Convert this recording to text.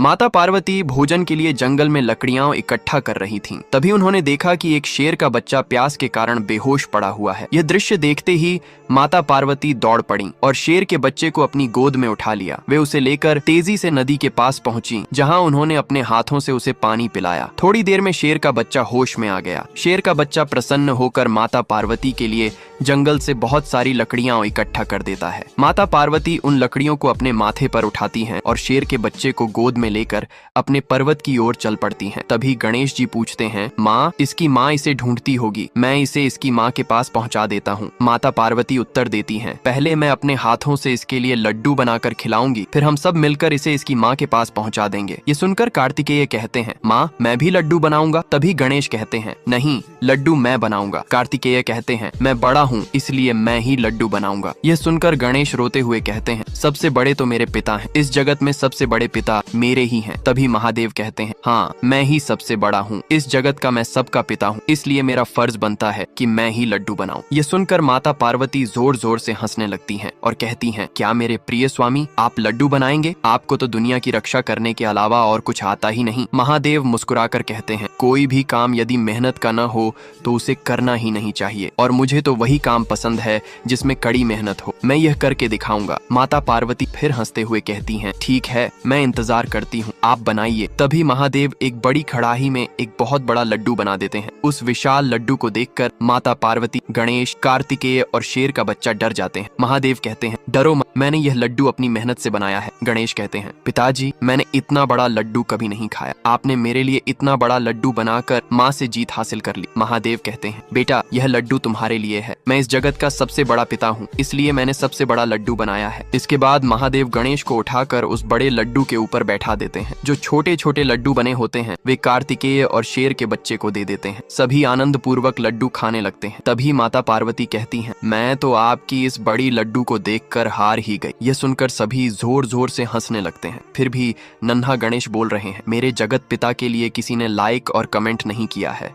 माता पार्वती भोजन के लिए जंगल में लकड़ियां इकट्ठा कर रही थीं। तभी उन्होंने देखा कि एक शेर का बच्चा प्यास के कारण बेहोश पड़ा हुआ है। यह दृश्य देखते ही माता पार्वती दौड़ पड़ी और शेर के बच्चे को अपनी गोद में उठा लिया। वे उसे लेकर तेजी से नदी के पास पहुंची, जहां उन्होंने अपने हाथों से उसे पानी पिलाया। थोड़ी देर में शेर का बच्चा होश में आ गया। शेर का बच्चा प्रसन्न होकर माता पार्वती के लिए जंगल से बहुत सारी लकड़ियां इकट्ठा कर देता है। माता पार्वती उन लकड़ियों को अपने माथे पर उठाती हैं और शेर के बच्चे को गोद में लेकर अपने पर्वत की ओर चल पड़ती हैं। तभी गणेश जी पूछते हैं, माँ, इसकी माँ इसे ढूंढती होगी, मैं इसे इसकी माँ के पास पहुँचा देता हूँ। माता पार्वती उत्तर देती हैं, पहले मैं अपने हाथों से इसके लिए लड्डू बनाकर खिलाऊंगी, फिर हम सब मिलकर इसे इसकी माँ के पास पहुँचा देंगे। ये सुनकर कार्तिकेय कहते हैं, माँ, मैं भी लड्डू बनाऊंगा। तभी गणेश कहते हैं, नहीं, लड्डू मैं बनाऊंगा। कार्तिकेय कहते हैं, मैं बड़ा हूँ, इसलिए मैं ही लड्डू बनाऊंगा। यह सुनकर गणेश रोते हुए कहते हैं, सबसे बड़े तो मेरे पिता हैं, इस जगत में सबसे बड़े पिता मेरे ही हैं। तभी महादेव कहते हैं, हाँ, मैं ही सबसे बड़ा हूँ, इस जगत का मैं सबका पिता हूँ, इसलिए मेरा फर्ज बनता है कि मैं ही लड्डू बनाऊं। ये सुनकर माता पार्वती जोर जोर से हंसने लगती हैं और कहती हैं, क्या मेरे प्रिय स्वामी, आप लड्डू बनाएंगे? आपको तो दुनिया की रक्षा करने के अलावा और कुछ आता ही नहीं। महादेव मुस्कुराकर कहते हैं, कोई भी काम यदि मेहनत का न हो तो उसे करना ही नहीं चाहिए, और मुझे तो वही काम पसंद है जिसमें कड़ी मेहनत हो। मैं यह करके दिखाऊंगा। माता पार्वती फिर हंसते हुए कहती हैं, ठीक है, मैं इंतजार करती हूँ, आप बनाइए। तभी महादेव एक बड़ी कढ़ाई में एक बहुत बड़ा लड्डू बना देते हैं। उस विशाल लड्डू को देखकर माता पार्वती, गणेश, कार्तिकेय और शेर का बच्चा डर जाते हैं। महादेव कहते हैं, डरो मत, मैंने यह लड्डू अपनी मेहनत से बनाया है। गणेश कहते हैं, पिताजी, मैंने इतना बड़ा लड्डू कभी नहीं खाया, आपने मेरे लिए इतना बड़ा लड्डू बनाकर माँ से जीत हासिल कर ली। महादेव कहते हैं, बेटा, यह लड्डू तुम्हारे लिए है, मैं इस जगत का सबसे बड़ा पिता हूँ, इसलिए मैंने सबसे बड़ा लड्डू बनाया है। इसके बाद महादेव गणेश को उठाकर उस बड़े लड्डू के ऊपर बैठा देते हैं। जो छोटे छोटे लड्डू बने होते हैं वे कार्तिकेय और शेर के बच्चे को दे देते हैं। सभी आनंद पूर्वक लड्डू खाने लगते हैं। तभी माता पार्वती कहती हैं, मैं तो आपकी इस बड़ी लड्डू को देखकर हार ही गई। यह सुनकर सभी जोर जोर से हंसने लगते हैं। फिर भी नन्हा गणेश बोल रहे हैं, मेरे जगत पिता के लिए किसी ने लाइक और कमेंट नहीं किया है।